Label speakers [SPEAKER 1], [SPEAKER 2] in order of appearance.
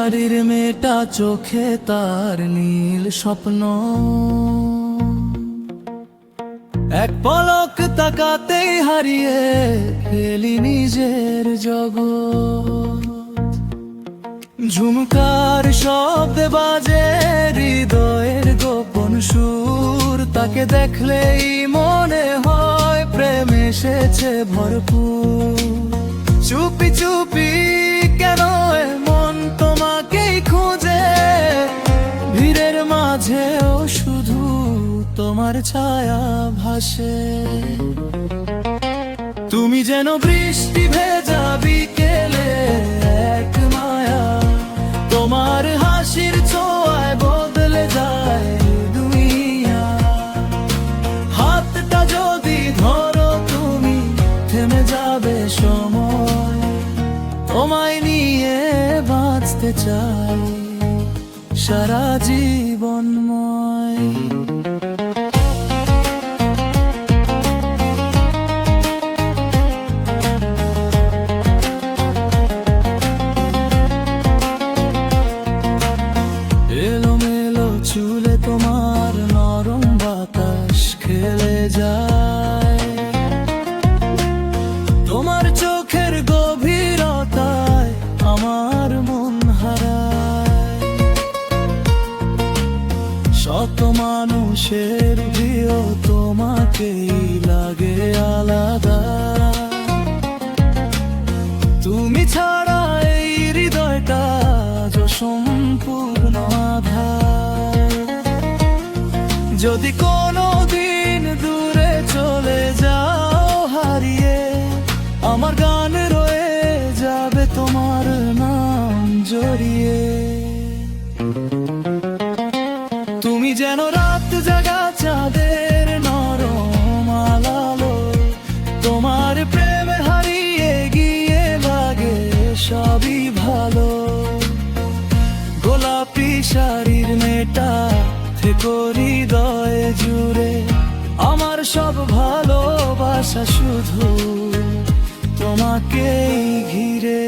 [SPEAKER 1] শাড়ির মেয়েটা, চোখে তার নীল স্বপ্ন। এক পলক তাকাতেই হারিয়ে ফেলি নিজের জগৎ। ঝুমকার শব্দে বাজে হৃদয়ের গোপন সুর, তাকে দেখলেই মনে হয় প্রেম এসেছে ভরপুর। চুপি চুপি কেন মন তোমাকেই খুঁজে, ভিড়ের মাঝেও শুধু তোমার ছায়া ভাসে। তুমি যেন বৃষ্টি ভেজা বিকেলে এক মায়া, তোমার হাসির ছোঁয়ায় বদলে যায় দুনিয়া। হাতটা যদি ধরো তুমি, থেমে যাবে সময়। তোমায় নিয়ে বাঁচতে চাই সারা জীবনময়। এলোমেলো চুলে তোমার নরম বাতাস খেলে যায়, তোমার চোখের গভীরতায় আমার মন হারায়। শত মানুষের প্রিয় তোমাকেই লাগে আলাদা, তুমি ছাড়া এই হৃদয়টা সম্পূর্ণ আধার। যদি কোনো দিন দূরে চলে যাও হারিয়ে, আমার গান রয়ে যাবে তোমার নাম জড়িয়ে। তুমি যেন রাত জাগা চাঁদের নরম আলো, তোমার প্রেমে হারিয়ে গিয়ে লাগে সবই ভালো। গোলাপি শাড়ির মেয়েটা থেকো হৃদয় জুড়ে, আমার সব ভালোবাসা শুধু তোমাকেই ঘিরে।